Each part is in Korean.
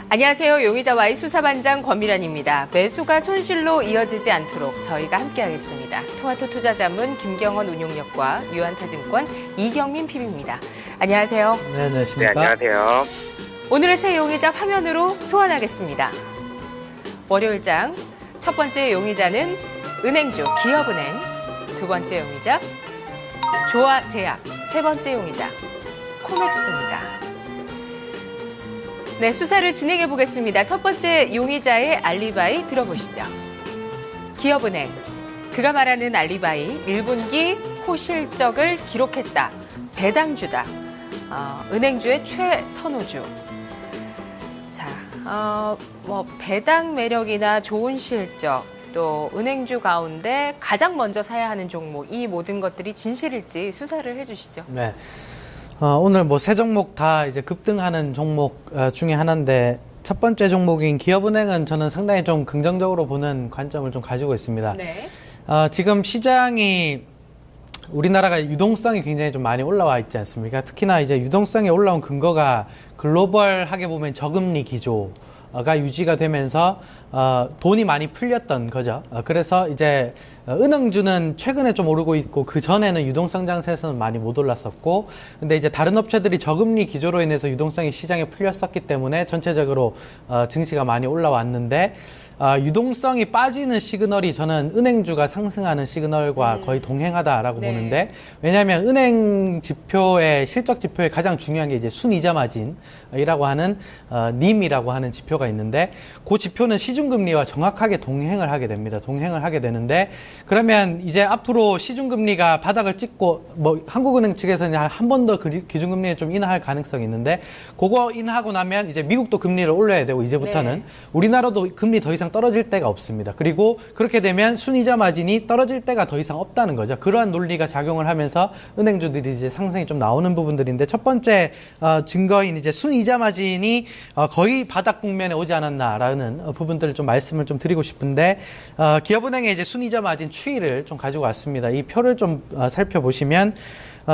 안녕하세요. 용의자와의 수사반장 권미란입니다. 매수가 손실로 이어지지 않도록 저희가 함께하겠습니다. 토마토 투자자문 김경원 운용역과 유한타증권 이경민 PB입니다. 안녕하세요. 네, 안녕하십니까? 네, 안녕하세요. 오늘의 새 용의자 화면으로 소환하겠습니다. 월요일장 첫 번째 용의자는 은행주 기업은행, 두 번째 용의자 조화제약, 세 번째 용의자 코맥스입니다. 네, 수사를 진행해 보겠습니다. 첫 번째 용의자의 알리바이 들어보시죠. 기업은행, 그가 말하는 알리바이 1분기 호실적을 기록했다. 배당주다. 은행주의 최선호주. 자, 배당 매력이나 좋은 실적, 또 은행주 가운데 가장 먼저 사야 하는 종목, 이 모든 것들이 진실일지 수사를 해주시죠. 네. 오늘 세 종목 다 이제 급등하는 종목 중에 하나인데, 첫 번째 종목인 기업은행은 저는 상당히 좀 긍정적으로 보는 관점을 좀 가지고 있습니다. 네. 지금 시장이 우리나라가 유동성이 굉장히 좀 많이 올라와 있지 않습니까? 특히나 이제 유동성이 올라온 근거가 글로벌하게 보면 저금리 기조가 유지가 되면서 돈이 많이 풀렸던 거죠. 그래서 이제 은행주는 최근에 좀 오르고 있고, 그 전에는 유동성 장세에서는 많이 못 올랐었고, 근데 이제 다른 업체들이 저금리 기조로 인해서 유동성이 시장에 풀렸었기 때문에 전체적으로 증시가 많이 올라왔는데, 유동성이 빠지는 시그널이 저는 은행주가 상승하는 시그널과 거의 동행하다라고 네. 보는데, 왜냐하면 은행 지표의 실적 지표에 가장 중요한 게 이제 순이자 마진이라고 하는 님이라고 하는 지표가 있는데, 그 지표는 시중금리와 정확하게 동행을 하게 됩니다. 동행을 하게 되는데, 그러면 이제 앞으로 시중금리가 바닥을 찍고 한국은행 측에서는 한 번 더 기준금리에 좀 인하할 가능성이 있는데, 그거 인하하고 나면 이제 미국도 금리를 올려야 되고, 이제부터는 네. 우리나라도 금리 더 이상 떨어질 때가 없습니다. 그리고 그렇게 되면 순이자 마진이 떨어질 때가 더 이상 없다는 거죠. 그러한 논리가 작용을 하면서 은행주들이 이제 상승이 좀 나오는 부분들인데, 첫 번째 증거인 이제 순이자 마진이 거의 바닥 국면에 오지 않았나라는 부분들을 좀 말씀을 좀 드리고 싶은데, 기업은행의 이제 순이자 마진 추이를 좀 가지고 왔습니다. 이 표를 좀 살펴보시면,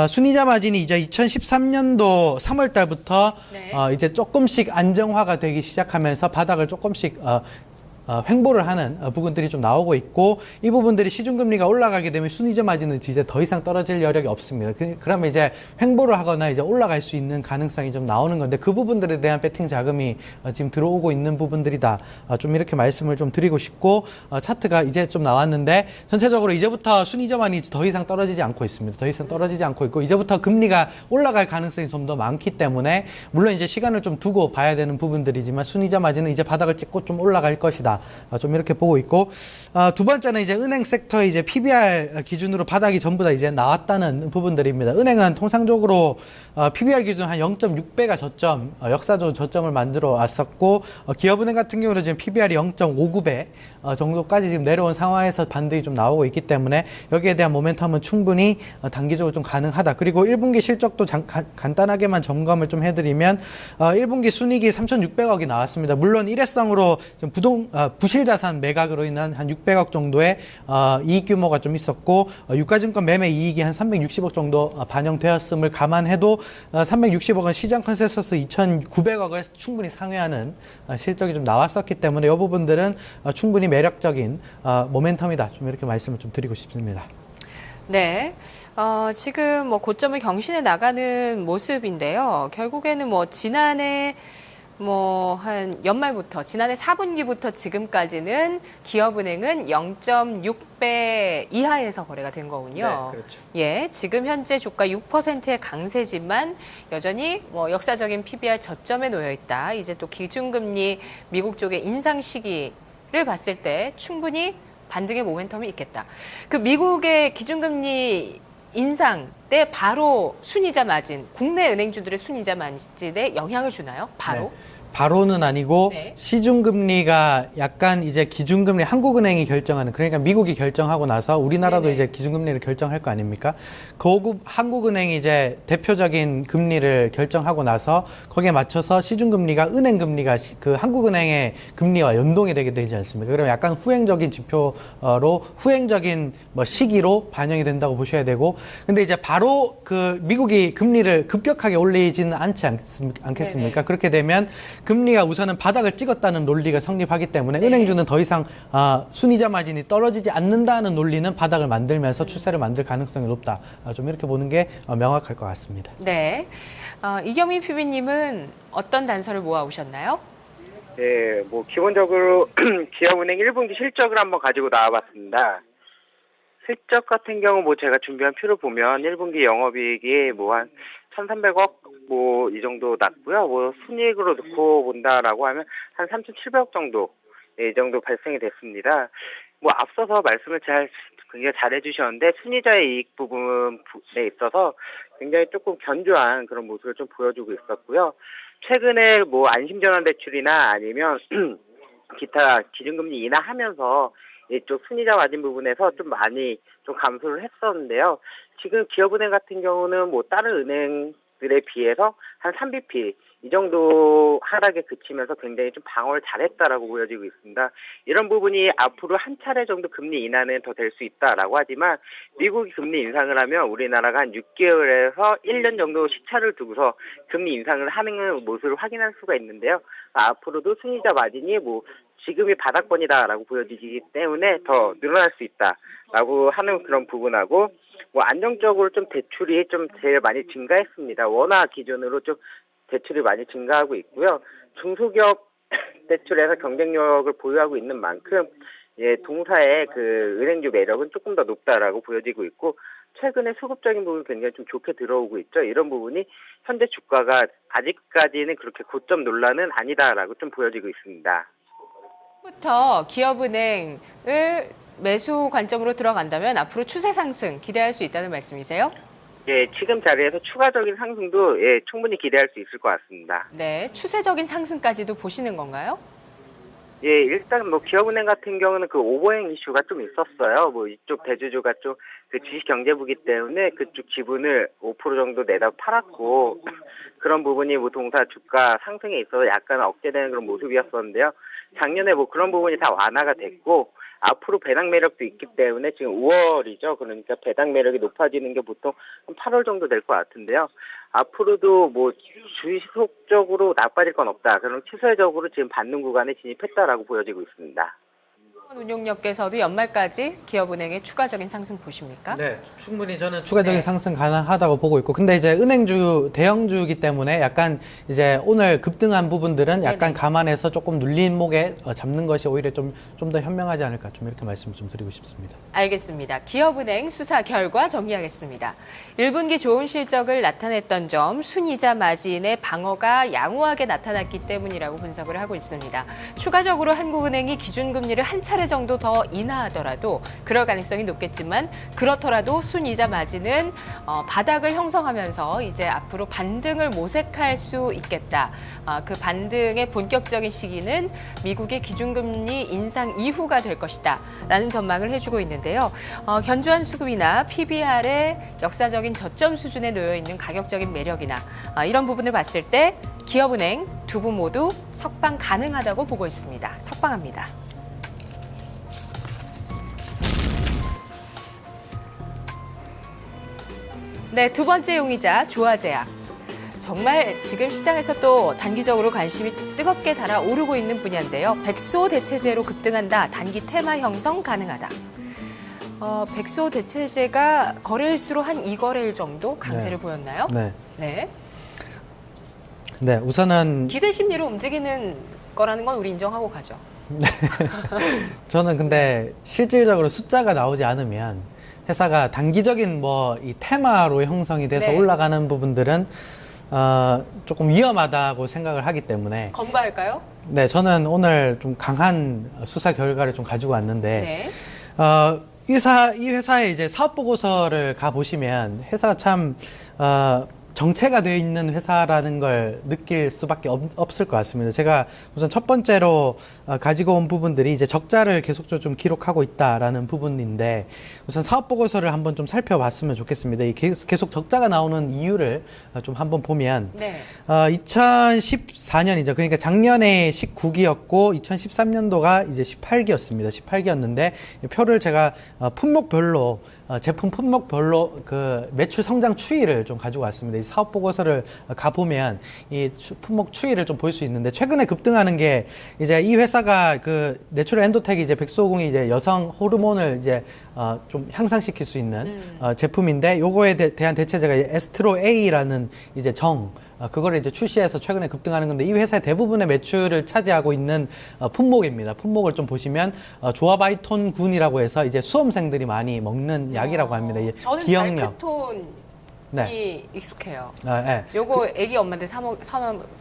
순이자 마진이 이제 2013년도 3월 달부터 네. 이제 조금씩 안정화가 되기 시작하면서 바닥을 조금씩 횡보를 하는 부분들이 좀 나오고 있고, 이 부분들이 시중금리가 올라가게 되면 순이자 마진은 이제 더 이상 떨어질 여력이 없습니다. 그러면 이제 횡보를 하거나 이제 올라갈 수 있는 가능성이 좀 나오는 건데, 그 부분들에 대한 배팅 자금이 지금 들어오고 있는 부분들이다. 좀 이렇게 말씀을 좀 드리고 싶고, 차트가 이제 좀 나왔는데, 전체적으로 이제부터 순이자 마진이 더 이상 떨어지지 않고 있습니다. 더 이상 떨어지지 않고 있고, 이제부터 금리가 올라갈 가능성이 좀 더 많기 때문에, 물론 이제 시간을 좀 두고 봐야 되는 부분들이지만, 순이자 마진은 이제 바닥을 찍고 좀 올라갈 것이다. 좀 이렇게 보고 있고, 두 번째는 이제 은행 섹터의 이제 PBR 기준으로 바닥이 전부 다 이제 나왔다는 부분들입니다. 은행은 통상적으로 PBR 기준 한 0.6배가 저점, 역사적으로 저점을 만들어 왔었고, 기업은행 같은 경우는 지금 PBR이 0.59배 정도까지 지금 내려온 상황에서 반등이 좀 나오고 있기 때문에, 여기에 대한 모멘텀은 충분히 단기적으로 좀 가능하다. 그리고 1분기 실적도 간단하게만 점검을 좀 해드리면, 1분기 순이익이 3,600억이 나왔습니다. 물론 일회성으로 좀 부실자산 매각으로 인한 한 600억 정도의 이익 규모가 좀 있었고, 유가증권 매매 이익이 한 360억 정도 반영되었음을 감안해도 360억은 시장 컨센서스 2,900억을 충분히 상회하는 실적이 좀 나왔었기 때문에, 이 부분들은 충분히 매력적인 모멘텀이다. 좀 이렇게 말씀을 좀 드리고 싶습니다. 네, 지금 고점을 경신해 나가는 모습인데요. 결국에는 지난해 한 연말부터, 지난해 4분기부터 지금까지는 기업은행은 0.6배 이하에서 거래가 된 거군요. 네, 그렇죠. 예, 지금 현재 주가 6%의 강세지만 여전히 역사적인 PBR 저점에 놓여 있다. 이제 또 기준금리 미국 쪽의 인상 시기를 봤을 때 충분히 반등의 모멘텀이 있겠다. 그 미국의 기준금리 인상 때 바로 순이자 마진, 국내 은행주들의 순이자 마진에 영향을 주나요? 바로? 네. 바로는 아니고, 네. 시중금리가 약간 이제 기준금리 한국은행이 결정하는, 그러니까 미국이 결정하고 나서 우리나라도 네네. 이제 기준금리를 결정할 거 아닙니까? 고급 한국은행이 이제 대표적인 금리를 결정하고 나서 거기에 맞춰서 시중금리가 은행금리가 그 한국은행의 금리와 연동이 되게 되지 않습니까? 그러면 약간 후행적인 지표로 후행적인 시기로 반영이 된다고 보셔야 되고, 근데 이제 바로 그 미국이 금리를 급격하게 올리지는 않지 않겠습니까? 네네. 그렇게 되면 금리가 우선은 바닥을 찍었다는 논리가 성립하기 때문에 네. 은행주는 더 이상 순이자 마진이 떨어지지 않는다는 논리는 바닥을 만들면서 추세를 만들 가능성이 높다. 좀 이렇게 보는 게 명확할 것 같습니다. 네. 이경민 PB님은 어떤 단서를 모아오셨나요? 네, 뭐 기본적으로 기업은행 1분기 실적을 한번 가지고 나와봤습니다. 실적 같은 경우 뭐 제가 준비한 표를 보면 1분기 영업이익이 뭐 한 1,300억 뭐 이 정도 났고요. 뭐 순이익으로 놓고 본다라고 하면 한 3,700억 정도 이 정도 발생이 됐습니다. 뭐 앞서서 말씀을 굉장히 잘 해주셨는데 순이자의 이익 부분에 있어서 굉장히 조금 견조한 그런 모습을 좀 보여주고 있었고요. 최근에 뭐 안심전환 대출이나 아니면 기타 기준금리 인하하면서 이쪽 순이자 마진 부분에서 좀 많이 좀 감소를 했었는데요. 지금 기업은행 같은 경우는 뭐 다른 은행들에 비해서 한 3bp 이 정도 하락에 그치면서 굉장히 좀 방어를 잘했다라고 보여지고 있습니다. 이런 부분이 앞으로 한 차례 정도 금리 인하는 더 될 수 있다라고 하지만 미국이 금리 인상을 하면 우리나라가 한 6개월에서 1년 정도 시차를 두고서 금리 인상을 하는 모습을 확인할 수가 있는데요. 앞으로도 순이자 마진이 뭐 지금이 바닥권이다라고 보여지기 때문에 더 늘어날 수 있다라고 하는 그런 부분하고 뭐 안정적으로 좀 대출이 좀 제일 많이 증가했습니다. 원화 기준으로 좀 대출이 많이 증가하고 있고요. 중소기업 대출에서 경쟁력을 보유하고 있는 만큼 동사의 그 은행주 매력은 조금 더 높다라고 보여지고 있고 최근에 수급적인 부분이 굉장히 좀 좋게 들어오고 있죠. 이런 부분이 현재 주가가 아직까지는 그렇게 고점 논란은 아니다라고 좀 보여지고 있습니다. 부터 기업은행을 매수 관점으로 들어간다면 앞으로 추세 상승 기대할 수 있다는 말씀이세요? 예, 지금 자리에서 추가적인 상승도 충분히 기대할 수 있을 것 같습니다. 네, 추세적인 상승까지도 보시는 건가요? 예, 일단 뭐 기업은행 같은 경우는 그 오버행 이슈가 좀 있었어요. 뭐 이쪽 대주주가 좀 그 주식경제부기 때문에 그쪽 지분을 5% 정도 내다 팔았고 그런 부분이 뭐 동사 주가 상승에 있어서 약간 억제되는 그런 모습이었었는데요. 작년에 뭐 그런 부분이 다 완화가 됐고 앞으로 배당 매력도 있기 때문에 지금 5월이죠. 그러니까 배당 매력이 높아지는 게 보통 한 8월 정도 될 것 같은데요. 앞으로도 뭐 지속적으로 나빠질 건 없다. 그럼 추세적으로 지금 받는 구간에 진입했다라고 보여지고 있습니다. 운용력께서도 연말까지 기업은행의 추가적인 상승 보십니까? 네, 충분히 저는 추가적인 네. 상승 가능하다고 보고 있고, 근데 이제 은행주 대형주이기 때문에 약간 이제 오늘 급등한 부분들은 약간 네네. 감안해서 조금 눌린 목에 잡는 것이 오히려 좀 더 현명하지 않을까, 좀 이렇게 말씀을 좀 드리고 싶습니다. 알겠습니다. 기업은행 수사 결과 정리하겠습니다. 1분기 좋은 실적을 나타냈던 점, 순이자 마진의 방어가 양호하게 나타났기 때문이라고 분석을 하고 있습니다. 추가적으로 한국은행이 기준금리를 한 차례 정도 더 인하하더라도 그럴 가능성이 높겠지만 그렇더라도 순이자 마진은 바닥을 형성하면서 이제 앞으로 반등을 모색할 수 있겠다. 그 반등의 본격적인 시기는 미국의 기준금리 인상 이후가 될 것이다 라는 전망을 해주고 있는데요. 견조한 수급이나 PBR의 역사적인 저점 수준에 놓여있는 가격적인 매력이나 이런 부분을 봤을 때 기업은행 두 분 모두 석방 가능하다고 보고 있습니다. 석방합니다. 네, 두 번째 용의자 조화제약. 정말 지금 시장에서 또 단기적으로 관심이 뜨겁게 달아오르고 있는 분야인데요. 백소 대체제로 급등한다. 단기 테마 형성 가능하다. 백소 대체제가 거래일수로 한 2거래일 정도 강세를 네. 보였나요? 네. 네. 네, 우선은 기대 심리로 움직이는 거라는 건 우리 인정하고 가죠. 저는 근데 실질적으로 숫자가 나오지 않으면 회사가 단기적인 뭐 이 테마로 형성이 돼서 네. 올라가는 부분들은 조금 위험하다고 생각을 하기 때문에 건바할까요? 네, 저는 오늘 좀 강한 수사 결과를 좀 가지고 왔는데 네. 이 회사의 이제 사업 보고서를 가 보시면 회사가 참 정체가 되어 있는 회사라는 걸 느낄 수밖에 없을 것 같습니다. 제가 우선 첫 번째로 가지고 온 부분들이 이제 적자를 계속적으로 좀 기록하고 있다라는 부분인데 우선 사업 보고서를 한번 좀 살펴봤으면 좋겠습니다. 이 계속 적자가 나오는 이유를 좀 한번 보면 네. 2014년이죠. 그러니까 작년에 19기였고 2013년도가 이제 18기였습니다. 18기였는데 표를 제가 품목별로 제품 품목별로 그 매출 성장 추이를 좀 가지고 왔습니다. 이 사업 보고서를 가보면 이 품목 추이를 좀 볼 수 있는데 최근에 급등하는 게 이제 이 회사가 그 내추럴 엔도텍이 이제 백수호궁이 이제 여성 호르몬을 이제 좀 향상시킬 수 있는 제품인데 요거에 대한 대체제가 에스트로 A라는 이제 그거를 이제 출시해서 최근에 급등하는 건데 이 회사의 대부분의 매출을 차지하고 있는 품목입니다. 품목을 좀 보시면 조아바이톤군이라고 해서 이제 수험생들이 많이 먹는 약이라고 합니다. 이 저는 기억력. 잘크톤이 네. 익숙해요. 네. 요거 애기 엄마한테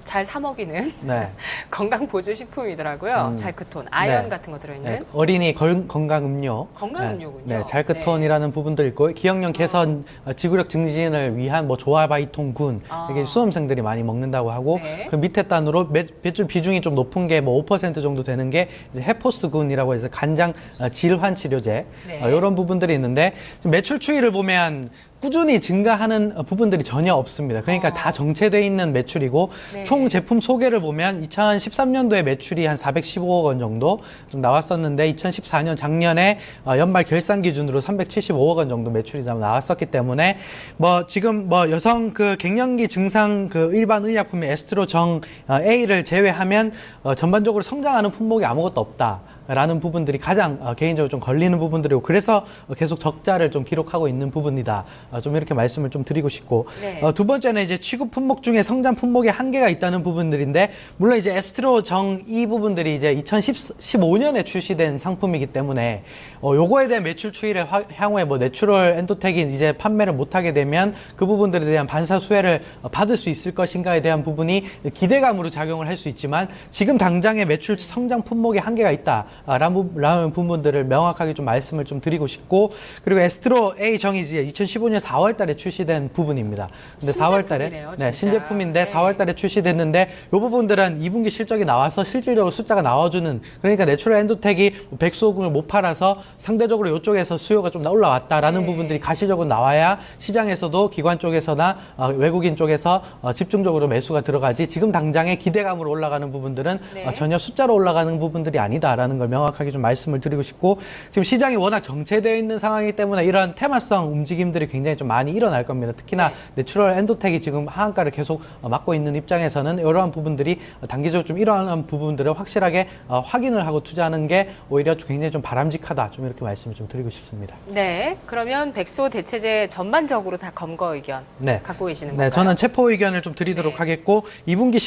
잘 사먹이는 네. 건강 보조 식품이더라고요. 잘크톤, 아연 같은 거 들어있는. 네, 어린이 건강 음료. 건강 음료군요. 네, 잘크톤이라는 부분도 있고 기억력 개선, 지구력 증진을 위한 뭐 조아바이톤군 이게 수험생들이 많이 먹는다고 하고 네. 그 밑에 단으로 매출 비중이 좀 높은 게 뭐 5% 정도 되는 게 이제 헤포스군이라고 해서 간장 질환 치료제 네. 이런 부분들이 있는데 지금 매출 추이를 보면 꾸준히 증가하는 부분들이 전혀 없습니다. 그러니까 다 정체되어 있는 매출이고 네. 총 제품 소개를 보면 2013년도에 매출이 한 415억 원 정도 좀 나왔었는데 2014년 작년에 연말 결산 기준으로 375억 원 정도 매출이 나왔었기 때문에 뭐 지금 뭐 여성 그 갱년기 증상 그 일반 의약품의 에스트로정 A를 제외하면 전반적으로 성장하는 품목이 아무것도 없다. 라는 부분들이 가장 개인적으로 좀 걸리는 부분들이고 그래서 계속 적자를 좀 기록하고 있는 부분이다. 좀 이렇게 말씀을 좀 드리고 싶고 네. 두 번째는 이제 취급 품목 중에 성장 품목에 한계가 있다는 부분들인데 물론 이제 에스트로정 이 부분들이 이제 2015년에 출시된 상품이기 때문에 요거에 대한 매출 추이를 향후에 뭐 내추럴 엔도텍이 이제 판매를 못하게 되면 그 부분들에 대한 반사 수혜를 받을 수 있을 것인가에 대한 부분이 기대감으로 작용을 할 수 있지만 지금 당장의 매출 성장 품목에 한계가 있다. 라는 부분들을 명확하게 좀 말씀을 좀 드리고 싶고 그리고 에스트로 A 정이 이제 2015년 4월 달에 출시된 부분입니다. 근데 4월 달에 신제품이네요, 네, 진짜. 신제품인데 네. 4월 달에 출시됐는데 이 부분들은 2분기 실적이 나와서 실질적으로 숫자가 나와주는 그러니까 내추럴 엔도텍이 백수호궁을 못 팔아서 상대적으로 이쪽에서 수요가 좀 올라왔다라는 네. 부분들이 가시적으로 나와야 시장에서도 기관 쪽에서나 외국인 쪽에서 집중적으로 매수가 들어가지 지금 당장의 기대감으로 올라가는 부분들은 네. 전혀 숫자로 올라가는 부분들이 아니다라는 걸 명확하게 좀 말씀을 드리고 싶고 지금 시장이 워낙 정체되어 있는 상황이기 때문에 이런 테마성 움직임들이 굉장히 좀 많이 일어날 겁니다. 특히나 네. 내추럴 엔도텍이 지금 하한가를 계속 맡고 있는 입장에서는 이러한 부분들이 단기적으로 좀 이러한 부분들을 확실하게 확인을 하고 투자하는 게 오히려 굉장히 좀 바람직하다. 좀 이렇게 말씀을 좀 드리고 싶습니다. 네, 그러면 백소 대체제 전반적으로 다 검거 의견 갖고 계시는 건가요? 네, 저는 체포 의견을 좀 드리도록 하겠고 2분기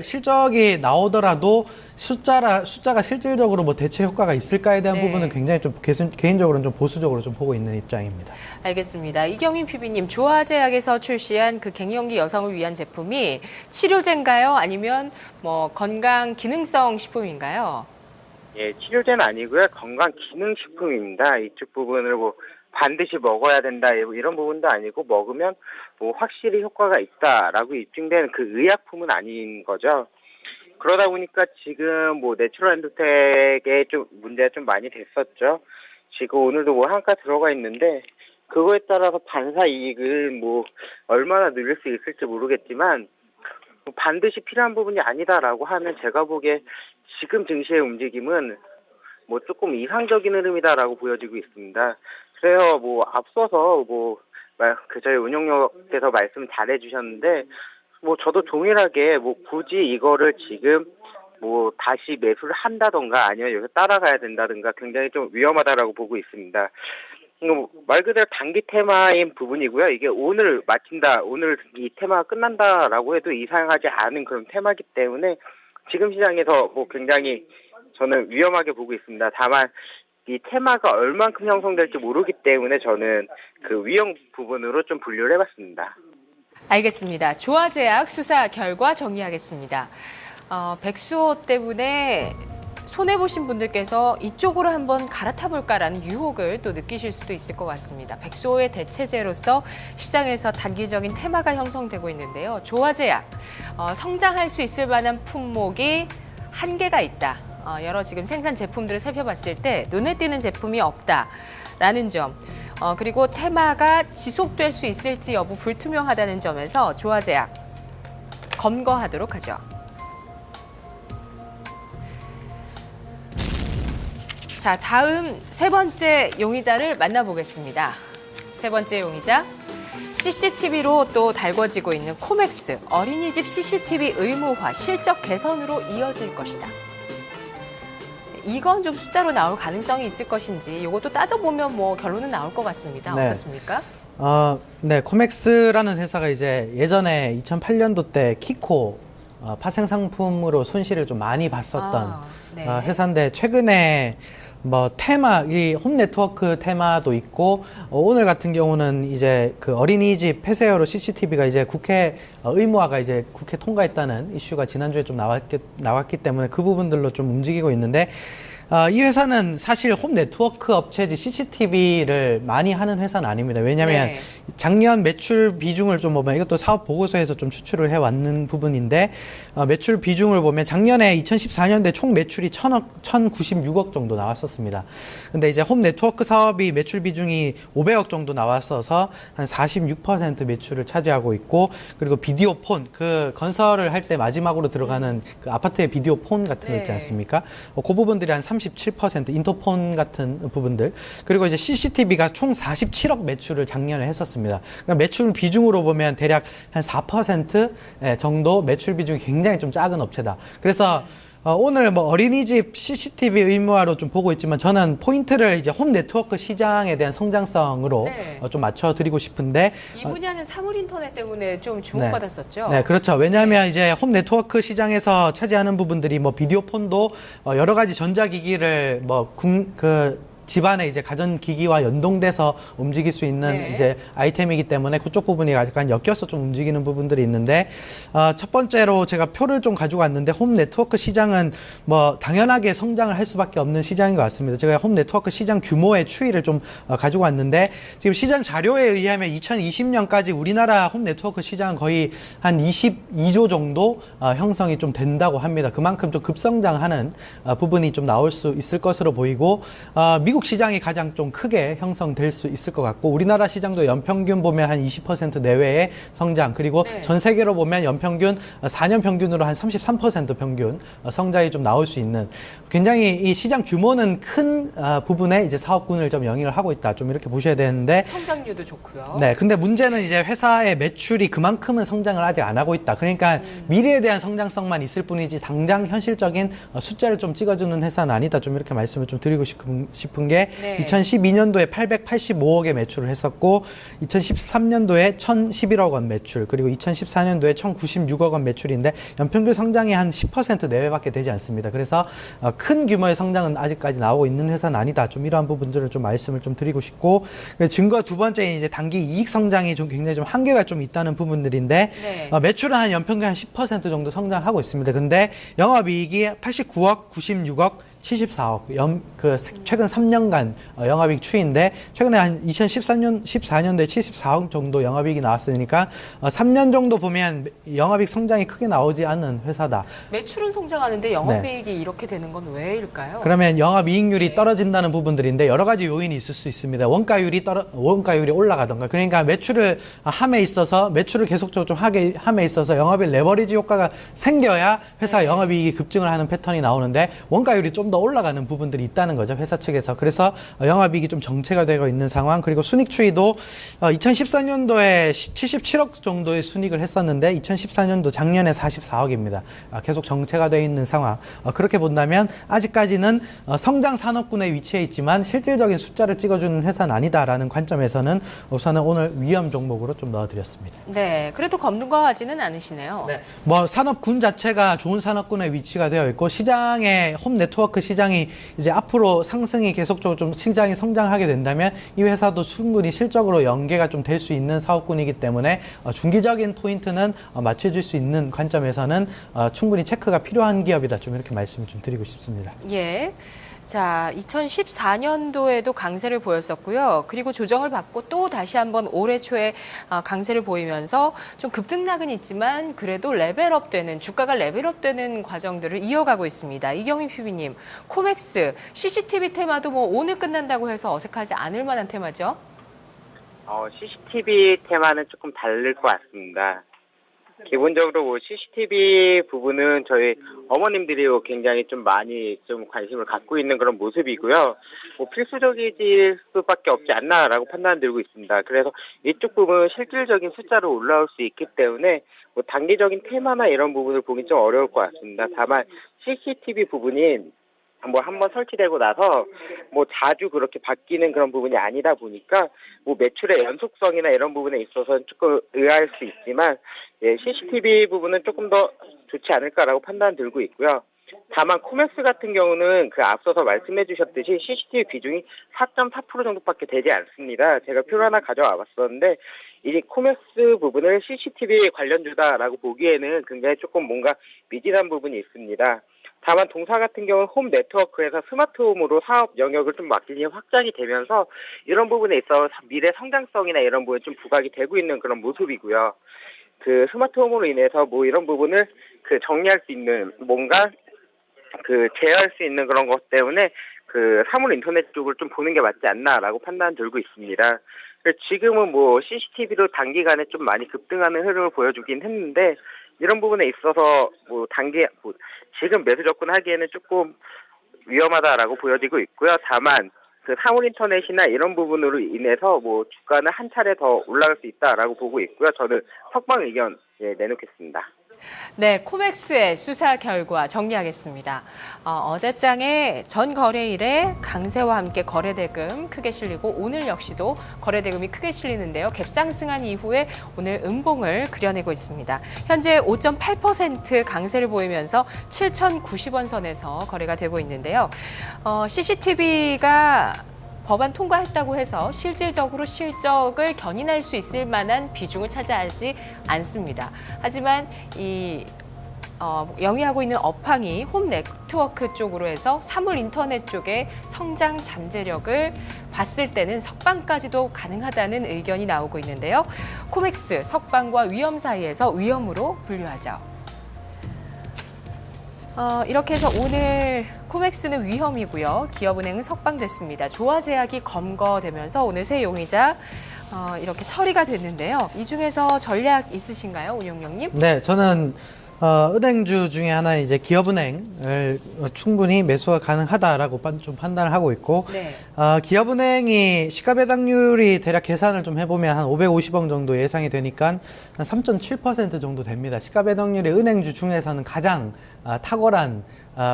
실적이 나오더라도 숫자가 실질적으로 뭐 대체 효과가 있을까에 대한 네. 부분은 굉장히 좀 개인적으로는 좀 보수적으로 좀 보고 있는 입장입니다. 알겠습니다. 이경민 PB님, 조화제약에서 출시한 그 갱년기 여성을 위한 제품이 치료제인가요? 아니면 뭐 건강 기능성 식품인가요? 예, 치료제는 아니고요. 건강 기능 식품입니다. 이쪽 부분을 뭐 반드시 먹어야 된다 이런 부분도 아니고 먹으면 뭐 확실히 효과가 있다라고 입증된 그 의약품은 아닌 거죠. 그러다 보니까 지금 뭐 내추럴 엔도텍에 좀 문제가 좀 많이 됐었죠. 지금 오늘도 뭐 한가 들어가 있는데 그거에 따라서 반사 이익을 뭐 얼마나 늘릴 수 있을지 모르겠지만 뭐 반드시 필요한 부분이 아니다라고 하면 제가 보기에 지금 증시의 움직임은 뭐 조금 이상적인 흐름이다라고 보여지고 있습니다. 그래서 뭐 앞서서 뭐 저희 운영력에서 말씀 잘 해주셨는데 뭐 저도 동일하게 뭐 굳이 이거를 지금 뭐 다시 매수를 한다던가 아니면 여기서 따라가야 된다든가 굉장히 좀 위험하다라고 보고 있습니다. 말 그대로 단기 테마인 부분이고요. 이게 오늘 마친다, 오늘 이 테마가 끝난다라고 해도 이상하지 않은 그런 테마이기 때문에 지금 시장에서 뭐 굉장히 저는 위험하게 보고 있습니다. 다만 이 테마가 얼만큼 형성될지 모르기 때문에 저는 그 위험 부분으로 좀 분류를 해봤습니다. 알겠습니다. 조화제약 수사 결과 정리하겠습니다. 백수호 때문에 손해보신 분들께서 이쪽으로 한번 갈아타볼까라는 유혹을 또 느끼실 수도 있을 것 같습니다. 백수호의 대체제로서 시장에서 단기적인 테마가 형성되고 있는데요. 조화제약, 성장할 수 있을 만한 품목이 한계가 있다. 여러 지금 생산 제품들을 살펴봤을 때 눈에 띄는 제품이 없다라는 점, 그리고 테마가 지속될 수 있을지 여부 불투명하다는 점에서 조화제약 검거하도록 하죠. 자, 다음 세 번째 용의자를 만나보겠습니다. 세 번째 용의자, CCTV로 또 달궈지고 있는 코맥스, 어린이집 CCTV 의무화, 실적 개선으로 이어질 것이다. 이건 좀 숫자로 나올 가능성이 있을 것인지 이것도 따져보면 뭐 결론은 나올 것 같습니다. 네. 어떻습니까? 네, 코맥스라는 회사가 이제 예전에 2008년도 때 키코 파생 상품으로 손실을 좀 많이 봤었던 네. 회사인데 최근에 뭐 테마, 이 홈 네트워크 테마도 있고 오늘 같은 경우는 이제 그 어린이집 폐쇄여로 CCTV가 이제 국회 의무화가 이제 국회 통과했다는 이슈가 지난주에 좀 나왔기 때문에 그 부분들로 좀 움직이고 있는데 이 회사는 사실 홈 네트워크 업체지 CCTV를 많이 하는 회사는 아닙니다. 왜냐하면 네. 작년 매출 비중을 좀 보면 이것도 사업 보고서에서 좀 추출을 해왔는 부분인데 매출 비중을 보면 작년에 2014년도에 총 매출이 1,096억 정도 나왔었습니다. 근데 이제 홈 네트워크 사업이 매출 비중이 500억 정도 나왔어서 한 46% 매출을 차지하고 있고 그리고 비디오 폰, 그 건설을 할 때 마지막으로 들어가는 그 아파트의 비디오 폰 같은 거 있지 네. 않습니까? 그 부분들이 한 37%, 인터폰 같은 부분들. 그리고 이제 CCTV가 총 47억 매출을 작년에 했었습니다. 그러니까 매출 비중으로 보면 대략 한 4% 정도 매출 비중이 굉장히 좀 작은 업체다. 그래서 오늘 뭐 어린이집 CCTV 의무화로 좀 보고 있지만 저는 포인트를 이제 홈 네트워크 시장에 대한 성장성으로 네. 좀 맞춰드리고 싶은데 이 분야는 사물 인터넷 때문에 좀 주목받았었죠. 네, 그렇죠. 왜냐하면 이제 홈 네트워크 시장에서 차지하는 부분들이 뭐 비디오 폰도 여러 가지 전자기기를 집안에 이제 가전기기와 연동돼서 움직일 수 있는 네. 이제 아이템이기 때문에 그쪽 부분이 약간 엮여서 좀 움직이는 부분들이 있는데 첫 번째로 제가 표를 좀 가지고 왔는데 홈 네트워크 시장은 뭐 당연하게 성장을 할 수밖에 없는 시장인 것 같습니다. 제가 홈 네트워크 시장 규모의 추이를 좀 가지고 왔는데 지금 시장 자료에 의하면 2020년까지 우리나라 홈 네트워크 시장은 거의 한 22조 정도 형성이 좀 된다고 합니다. 그만큼 좀 급성장하는 부분이 좀 나올 수 있을 것으로 보이고 미국 시장이 가장 좀 크게 형성될 수 있을 것 같고 우리나라 시장도 연평균 보면 한 20% 내외의 성장 그리고 네. 전 세계로 보면 연평균 4년 평균으로 한 33% 평균 성장이 좀 나올 수 있는 굉장히 이 시장 규모는 큰 부분에 이제 사업군을 좀 영위를 하고 있다. 좀 이렇게 보셔야 되는데 성장률도 좋고요. 네, 근데 문제는 이제 회사의 매출이 그만큼은 성장을 아직 안 하고 있다. 그러니까 미래에 대한 성장성만 있을 뿐이지 당장 현실적인 숫자를 좀 찍어주는 회사는 아니다. 좀 이렇게 말씀을 좀 드리고 싶은 게 네. 2012년도에 885억의 매출을 했었고 2013년도에 1,011억 원 매출 그리고 2014년도에 1,096억 원 매출인데 연평균 성장이 한 10% 내외밖에 되지 않습니다. 그래서 큰 규모의 성장은 아직까지 나오고 있는 회사는 아니다. 좀 이러한 부분들을 좀 말씀을 좀 드리고 싶고 증거 두 번째 이제 단기 이익 성장이 좀 굉장히 좀 한계가 좀 있다는 부분들인데 네. 매출은 한 연평균 한 10% 정도 성장하고 있습니다. 근데 영업이익이 89억, 96억, 74억, 최근 3년간 영업이익 추이인데 최근에 한 2014년도에 74억 정도 영업이익이 나왔으니까 3년 정도 보면 영업이익 성장이 크게 나오지 않는 회사다. 매출은 성장하는데 영업이익이 이렇게 되는 건 왜일까요? 그러면 영업이익률이 떨어진다는 부분들인데 여러 가지 요인이 있을 수 있습니다. 원가율이 올라가던가 그러니까 매출을 함에 있어서 매출을 계속적으로 좀 함에 있어서 영업의 레버리지 효과가 생겨야 회사 영업이익이 급증을 하는 패턴이 나오는데 원가율이 좀 더 올라가는 부분들이 있다는 거죠. 회사 측에서. 그래서 영업이익이 좀 정체가 되고 있는 상황. 그리고 순익 추이도 2014년도에 77억 정도의 순익을 했었는데 2014년도 작년에 44억입니다. 계속 정체가 되어 있는 상황. 그렇게 본다면 아직까지는 성장 산업군에 위치해 있지만 실질적인 숫자를 찍어주는 회사는 아니다라는 관점에서는 우선은 오늘 위험 종목으로 좀 넣어드렸습니다. 네, 그래도 검증과하지는 않으시네요. 네. 뭐 산업군 자체가 좋은 산업군에 위치가 되어 있고 시장의 홈 네트워크 시장이 이제 앞으로 상승이 계속적으로 좀 시장이 성장하게 된다면 이 회사도 충분히 실적으로 연계가 좀 될 수 있는 사업군이기 때문에 중기적인 포인트는 맞춰줄 수 있는 관점에서는 충분히 체크가 필요한 기업이다. 좀 이렇게 말씀을 좀 드리고 싶습니다. 예. 자, 2014년도에도 강세를 보였었고요. 그리고 조정을 받고 또 다시 한번 올해 초에 강세를 보이면서 좀 급등락은 있지만 그래도 주가가 레벨업되는 과정들을 이어가고 있습니다. 이경희 PB님, 코맥스, CCTV 테마도 뭐 오늘 끝난다고 해서 어색하지 않을 만한 테마죠? CCTV 테마는 조금 다를 것 같습니다. 기본적으로 뭐 CCTV 부분은 저희 어머님들이 굉장히 좀 많이 좀 관심을 갖고 있는 그런 모습이고요. 뭐 필수적일 수밖에 없지 않나라고 판단 들고 있습니다. 그래서 이쪽 부분은 실질적인 숫자로 올라올 수 있기 때문에 뭐 단기적인 테마나 이런 부분을 보기 좀 어려울 것 같습니다. 다만 CCTV 부분이 뭐 한번 설치되고 나서 뭐 자주 그렇게 바뀌는 그런 부분이 아니다 보니까 뭐 매출의 연속성이나 이런 부분에 있어서는 조금 의아할 수 있지만 예, CCTV 부분은 조금 더 좋지 않을까라고 판단 들고 있고요. 다만 코맥스 같은 경우는 그 앞서서 말씀해 주셨듯이 CCTV 비중이 4.4% 정도밖에 되지 않습니다. 제가 표를 하나 가져와 봤었는데 이 코맥스 부분을 CCTV 관련주다라고 보기에는 굉장히 조금 뭔가 미진한 부분이 있습니다. 다만 동사 같은 경우는 홈 네트워크에서 스마트홈으로 사업 영역을 좀 완전히 확장이 되면서 이런 부분에 있어 미래 성장성이나 이런 부분이 좀 부각이 되고 있는 그런 모습이고요. 그 스마트홈으로 인해서 뭐 이런 부분을 그 정리할 수 있는 뭔가 그 제어할 수 있는 그런 것 때문에 그 사물 인터넷 쪽을 좀 보는 게 맞지 않나라고 판단 들고 있습니다. 지금은 뭐 CCTV로 단기간에 좀 많이 급등하는 흐름을 보여주긴 했는데 이런 부분에 있어서 뭐 지금 매수 접근하기에는 조금 위험하다라고 보여지고 있고요. 다만 그 사물 인터넷이나 이런 부분으로 인해서 뭐 주가는 한 차례 더 올라갈 수 있다라고 보고 있고요. 저는 석방 의견 내놓겠습니다. 네, 코맥스의 수사 결과 정리하겠습니다. 어제장에 전 거래일에 강세와 함께 거래대금 크게 실리고 오늘 역시도 거래대금이 크게 실리는데요. 갭상승한 이후에 오늘 음봉을 그려내고 있습니다. 현재 5.8% 강세를 보이면서 7,090원 선에서 거래가 되고 있는데요. CCTV가 법안 통과했다고 해서 실질적으로 실적을 견인할 수 있을 만한 비중을 차지하지 않습니다. 하지만 영위하고 있는 업황이 홈 네트워크 쪽으로 해서 사물 인터넷 쪽의 성장 잠재력을 봤을 때는 석방까지도 가능하다는 의견이 나오고 있는데요. 코맥스, 석방과 위험 사이에서 위험으로 분류하죠. 이렇게 해서 오늘 코맥스는 위험이고요. 기업은행은 석방됐습니다. 조화제약이 검거되면서 오늘 새 용의자 이렇게 처리가 됐는데요. 이 중에서 전략 있으신가요, 운용령님? 네, 저는 은행주 중에 하나 이제 기업은행을 충분히 매수가 가능하다라고 좀 판단을 하고 있고, 네. 기업은행이 시가배당률이 대략 계산을 좀 해보면 한 550원 정도 예상이 되니까 한 3.7% 정도 됩니다. 시가배당률이 은행주 중에서는 가장 탁월한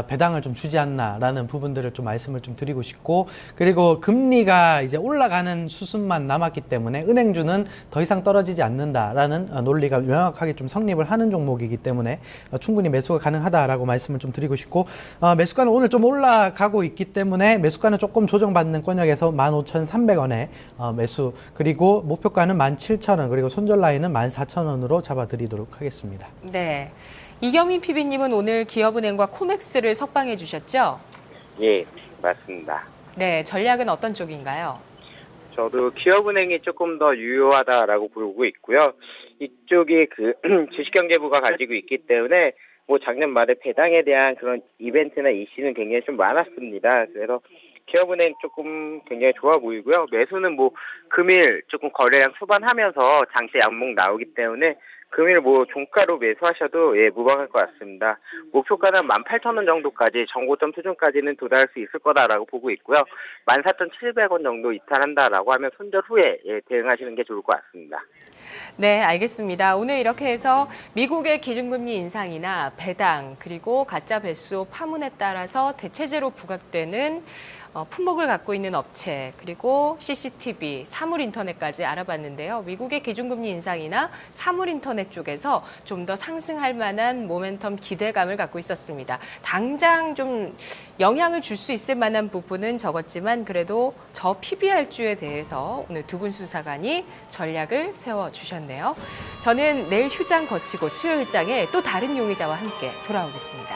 배당을 좀 주지 않나라는 부분들을 좀 말씀을 좀 드리고 싶고, 그리고 금리가 이제 올라가는 수순만 남았기 때문에 은행주는 더 이상 떨어지지 않는다라는 논리가 명확하게 좀 성립을 하는 종목이기 때문에 충분히 매수가 가능하다라고 말씀을 좀 드리고 싶고, 매수가는 오늘 좀 올라가고 있기 때문에 매수가는 조금 조정받는 권역에서 15,300원에 매수, 그리고 목표가는 17,000원, 그리고 손절 라인은 14,000원으로 잡아드리도록 하겠습니다. 네. 이경민 PB님은 오늘 기업은행과 코맥스를 석방해 주셨죠? 예, 맞습니다. 네, 전략은 어떤 쪽인가요? 저도 기업은행이 조금 더 유효하다라고 보고 있고요. 이쪽이 그 주식경제부가 가지고 있기 때문에 뭐 작년 말에 배당에 대한 그런 이벤트나 이슈는 굉장히 좀 많았습니다. 그래서 기업은행 조금 굉장히 좋아 보이고요. 매수는 뭐 금일 조금 거래량 수반하면서 장세 양목 나오기 때문에 금일 뭐 종가로 매수하셔도 무방할 것 같습니다. 목표가는 18,000원 정도까지 정고점 수준까지는 도달할 수 있을 거다라고 보고 있고요. 14,700원 정도 이탈한다라고 하면 손절 후에 대응하시는 게 좋을 것 같습니다. 네, 알겠습니다. 오늘 이렇게 해서 미국의 기준금리 인상이나 배당 그리고 가짜 배수 파문에 따라서 대체제로 부각되는 품목을 갖고 있는 업체 그리고 CCTV, 사물인터넷까지 알아봤는데요. 미국의 기준금리 인상이나 사물인터넷 쪽에서 좀 더 상승할 만한 모멘텀 기대감을 갖고 있었습니다. 당장 좀 영향을 줄 수 있을 만한 부분은 적었지만 그래도 저 PBR주에 대해서 오늘 두 분 수사관이 전략을 세워주셨네요. 저는 내일 휴장 거치고 수요일장에 또 다른 용의자와 함께 돌아오겠습니다.